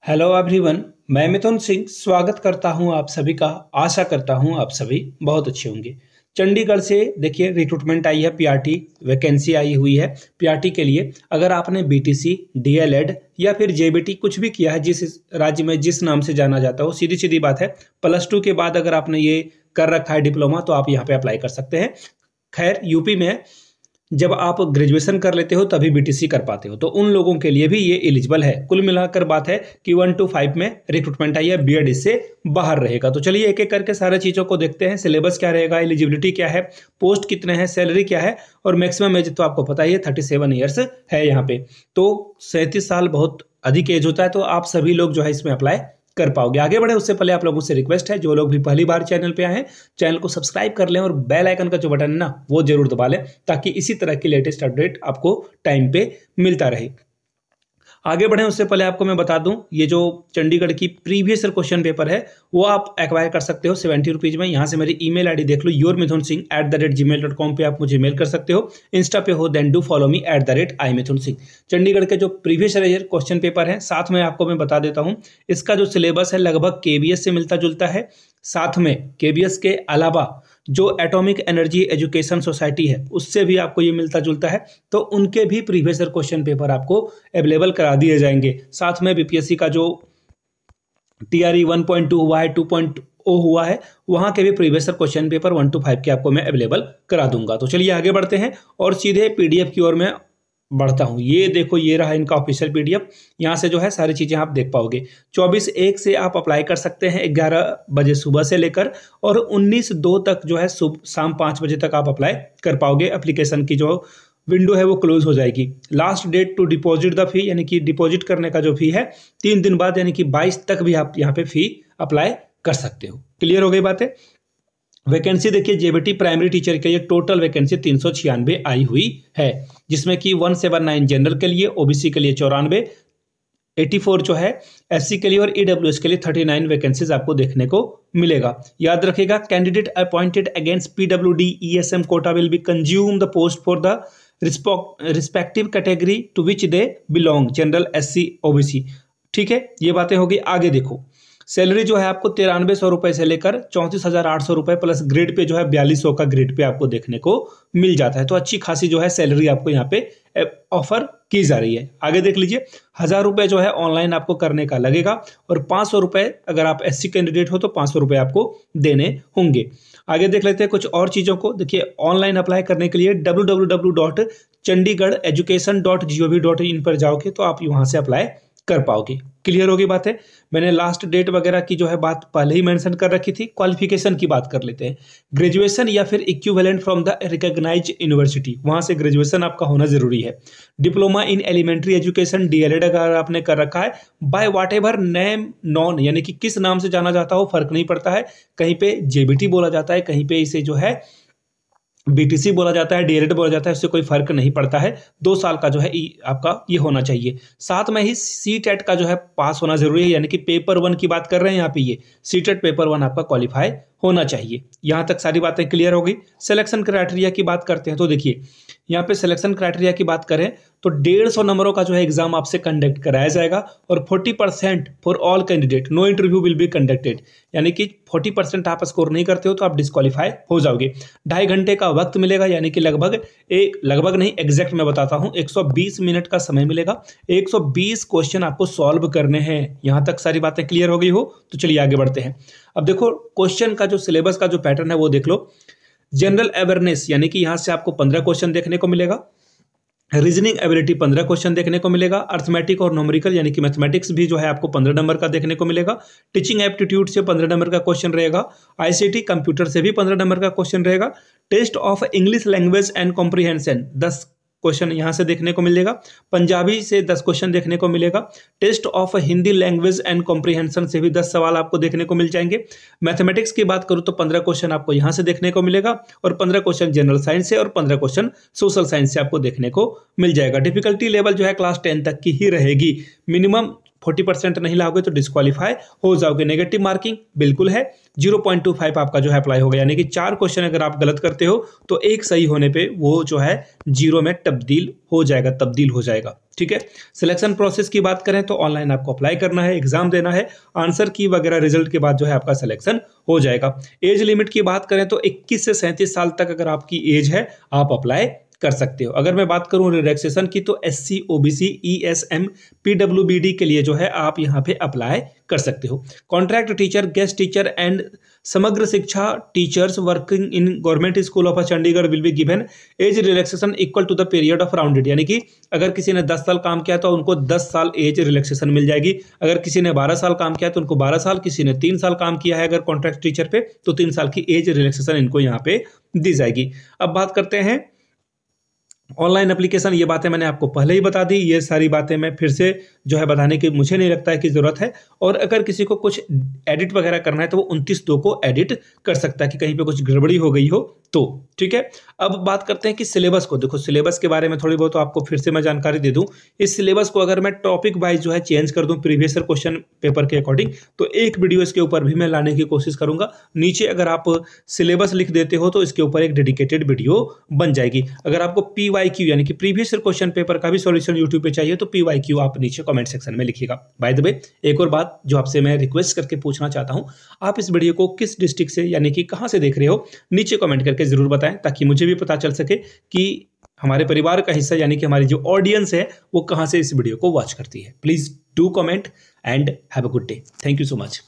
Hello everyone. मैं मिथुन सिंह स्वागत करता हूं आप सभी का। आशा करता हूं आप सभी बहुत अच्छे होंगे। चंडीगढ़ से देखिए रिक्रूटमेंट आई है, पीआरटी वैकेंसी आई हुई है। पीआरटी के लिए अगर आपने बीटीसी, डीएलएड या फिर जेबीटी कुछ भी किया है, जिस राज्य में जिस नाम से जाना जाता हो, सीधी सीधी बात है, +2 के बाद अगर आपने ये कर रखा है डिप्लोमा, तो आप यहाँ पे अप्लाई कर सकते हैं। खैर यूपी में जब आप ग्रेजुएशन कर लेते हो तभी बीटीसी कर पाते हो, तो उन लोगों के लिए भी ये एलिजिबल है। कुल मिलाकर बात है कि 1 to 5 में रिक्रूटमेंट आई है, बीएड इससे बाहर रहेगा। तो चलिए एक एक करके सारे चीज़ों को देखते हैं। सिलेबस क्या रहेगा, एलिजिबिलिटी क्या है, पोस्ट कितने हैं, सैलरी क्या है, और मैक्सिमम एज तो आपको पता ही है 37 ईयर्स है यहाँ पे। तो 37 साल बहुत अधिक एज होता है, तो आप सभी लोग जो है इसमें अप्लाई कर पाओगे। आगे बढ़े उससे पहले आप लोगों से रिक्वेस्ट है, जो लोग भी पहली बार चैनल पे आए हैं, चैनल को सब्सक्राइब कर लें और बेल आइकन का जो बटन है ना, वो जरूर दबा लें, ताकि इसी तरह की लेटेस्ट अपडेट आपको टाइम पे मिलता रहे। आगे बढ़े उससे पहले आपको मैं बता दूं, ये जो चंडीगढ़ की प्रीवियस क्वेश्चन पेपर है वो आप एक्वायर कर सकते हो 70 रुपीज़ में। यहाँ से मेरी ईमेल आईडी देख लो, yourmithunsingh@gmail.com पे आप मुझे मेल कर सकते हो। इंस्टा पे हो then do follow me @imithunsingh। Chandigarh के जो प्रीवियस ईयर क्वेश्चन पेपर है, साथ में आपको मैं बता देता हूँ, इसका जो सिलेबस है लगभग केबीएस से मिलता जुलता है। साथ में केबीएस के अलावा जो एटॉमिक एनर्जी एजुकेशन सोसाइटी है उससे भी आपको ये मिलता जुलता है, तो उनके भी प्रीवियस ईयर क्वेश्चन पेपर आपको अवेलेबल करा दिए जाएंगे। साथ में बीपीएससी का जो टीआरई 1.2 हुआ है, 2.0 हुआ है, वहाँ के भी previous year question paper 1 to 5 के आपको मैं अवेलेबल करा दूंगा। तो चलिए आगे बढ़ते हैं और सीधे पीडीएफ की ओर मैं बढ़ता हूँ। ये देखो, ये रहा इनका ऑफिशियल पीडीएफ। यहाँ से जो है सारी चीज़ें आप देख पाओगे। 24/1 से आप अप्लाई कर सकते हैं 11 बजे सुबह से लेकर, और 19/2 तक जो है शाम 5 बजे तक आप अप्लाई कर पाओगे। एप्लीकेशन की जो विंडो है वो क्लोज हो जाएगी। Last date to deposit the fee, यानी कि डिपॉजिट करने का जो फी है 3 दिन बाद, यानी कि 22 तक भी आप यहाँ पे फी अप्लाई कर सकते हो। क्लियर हो गई बातें। वैकेंसी देखिए, जेबीटी प्राइमरी टीचर के लिए टोटल वैकेंसी 396 आई हुई है, जिसमें कि 179 जनरल के लिए, ओबीसी के लिए 94, 84 जो है एससी के लिए, और ईडब्ल्यूएस के लिए 39 वैकेंसीज आपको देखने को मिलेगा। याद रखिएगा, candidate appointed against PWD ESM quota will be consume the post for the respective category to which they belong, general, SC, OBC. ठीक है, ये बातें होगी। आगे देखो, सैलरी जो है आपको 9300 रुपए से लेकर 34,800 रुपए प्लस ग्रेड पे जो है 4200 का ग्रेड पे आपको देखने को मिल जाता है। तो अच्छी खासी जो है सैलरी आपको यहाँ पे ऑफर की जा रही है। आगे देख लीजिए, 1000 रुपए जो है ऑनलाइन आपको करने का लगेगा, और 500 रुपए अगर आप एससी कैंडिडेट हो तो 500 रुपए आपको देने होंगे। आगे देख लेते हैं कुछ और चीज़ों को। देखिए, ऑनलाइन अप्लाई करने के लिए www.chandigarheducation.gov.in पर जाओगे तो आप वहाँ से अप्लाई कर पाओगे। क्लियर होगी बात है। मैंने लास्ट डेट वगैरह की जो है बात पहले ही मेंशन कर रखी थी। क्वालिफिकेशन की बात कर लेते हैं। ग्रेजुएशन या फिर equivalent from the recognised university, वहां से ग्रेजुएशन आपका होना जरूरी है। Diploma in elementary education, DElEd अगर आपने कर रखा है, by whatever name known, यानी कि किस नाम से जाना जाता हो फर्क नहीं पड़ता है। कहीं पे जेबीटी बोला जाता है, कहीं पे इसे जो है बीटीसी बोला जाता है, डीएलएड बोला जाता है, उससे कोई फर्क नहीं पड़ता है। 2 साल का जो है आपका ये होना चाहिए। साथ में ही सीटेट का जो है पास होना जरूरी है, यानी कि पेपर 1 की बात कर रहे हैं यहाँ पे, ये सीटेट पेपर 1 आपका क्वालिफाई होना चाहिए। यहाँ तक सारी बातें क्लियर हो गई। सिलेक्शन क्राइटेरिया की बात करते हैं, तो देखिए यहाँ पे सिलेक्शन क्राइटेरिया की बात करें तो 150 नंबरों का जो है एग्जाम आपसे कंडक्ट कराया जाएगा, और 40% for all candidate, no interview will be conducted, यानी कि 40% आप स्कोर नहीं करते हो तो आप डिस्क्वालीफाई हो जाओगे। 2.5 घंटे का वक्त मिलेगा, यानी कि लगभग नहीं, एग्जैक्ट मैं बताता हूँ, 120 मिनट का समय मिलेगा। 120 क्वेश्चन आपको सॉल्व करने हैं। यहाँ तक सारी बातें क्लियर हो गई हो तो चलिए आगे बढ़ते हैं। अब देखो, क्वेश्चन का जो सिलेबस का जो पैटर्न है वो देख लो। जनरल अवेयरनेस, यानी कि यहाँ से आपको 15 क्वेश्चन देखने को मिलेगा। रीजनिंग एबिलिटी 15 क्वेश्चन देखने को मिलेगा। अर्थमेटिक और न्यूमेरिकल, यानी कि मैथमेटिक्स भी जो है आपको 15 नंबर का देखने को मिलेगा। टीचिंग एप्टीट्यूड से 15 नंबर का क्वेश्चन रहेगा। आईसीटी कंप्यूटर से भी 15 नंबर का क्वेश्चन रहेगा। Test of English language and comprehension 10 question यहाँ से देखने को मिलेगा। पंजाबी से 10 क्वेश्चन देखने को मिलेगा। Test of Hindi language and comprehension से भी 10 सवाल आपको देखने को मिल जाएंगे। मैथमेटिक्स की बात करूँ तो 15 क्वेश्चन आपको यहाँ से देखने को मिलेगा, और 15 क्वेश्चन जनरल साइंस से और 15 क्वेश्चन सोशल साइंस से आपको देखने को मिल जाएगा। डिफिकल्टी लेवल जो है क्लास 10 तक की ही रहेगी। मिनिमम 40% नहीं लाओगे तो डिस्क्वालीफाई हो जाओगे। नेगेटिव मार्किंग बिल्कुल है, 0.25 आपका जो है अप्लाई होगा, यानी कि 4 क्वेश्चन अगर आप गलत करते हो तो एक सही होने पे वो जो है 0 में तब्दील हो जाएगा। ठीक है। सिलेक्शन प्रोसेस की बात करें तो ऑनलाइन आपको अप्लाई करना है, एग्जाम देना है, आंसर की वगैरह रिजल्ट के बाद जो है आपका सिलेक्शन हो जाएगा। एज लिमिट की बात करें तो 21 से 37 साल तक अगर आपकी एज है आप अप्लाई कर सकते हो। अगर मैं बात करूं रिलैक्सेशन की तो SC OBC ESM PWBD के लिए जो है आप यहां पे अप्लाई कर सकते हो। Contract teacher, guest teacher and Samagra Shiksha teachers working in government school of Chandigarh will be given as relaxation equal to the period of rounded, यानी कि अगर किसी ने 10 साल काम किया तो उनको 10 साल एज रिलैक्सेशन मिल जाएगी। अगर किसी ने 12 साल काम किया तो उनको 12 साल, किसी ने 3 साल काम किया है अगर कॉन्ट्रैक्ट टीचर पे तो 3 साल की एज रिलैक्सेशन इनको यहाँ पे दी जाएगी। अब बात करते हैं ऑनलाइन एप्लीकेशन। ये बातें मैंने आपको पहले ही बता दी, ये सारी बातें मैं फिर से जो है बताने की मुझे नहीं लगता है कि जरूरत है। और अगर किसी को कुछ एडिट वगैरह करना है तो वो 29/2 को एडिट कर सकता है कि कहीं पे कुछ गड़बड़ी हो गई हो तो। ठीक है। अब बात करते हैं कि सिलेबस को। देखो सिलेबस के बारे में थोड़ी बहुत आपको फिर से मैं जानकारी दे दूं। इस सिलेबस को अगर मैं टॉपिक वाइज जो है चेंज कर दूं प्रीवियस ईयर क्वेश्चन पेपर के अकॉर्डिंग तो एक वीडियो इसके ऊपर भी मैं लाने की कोशिश करूंगा। नीचे अगर आप सिलेबस लिख देते हो तो इसके ऊपर एक डेडिकेटेड वीडियो बन जाएगी। अगर आपको PYQ यानी कि प्रीवियस ईयर क्वेश्चन पेपर का भी सॉल्यूशन यूट्यूब पे चाहिए तो PYQ आप नीचे कमेंट सेक्शन में लिखिएगा। बाय द वे एक और बात जो आपसे मैं रिक्वेस्ट करके पूछना चाहता हूं, आप इस वीडियो को किस डिस्ट्रिक्ट से यानी कि कहां से देख रहे हो नीचे कमेंट करके जरूर बताएं, ताकि मुझे भी पता चल सके कि हमारे परिवार का हिस्सा यानी कि हमारी जो ऑडियंस है वो कहां से इस वीडियो को वॉच करती है। Please do comment and have a good day. Thank you so much.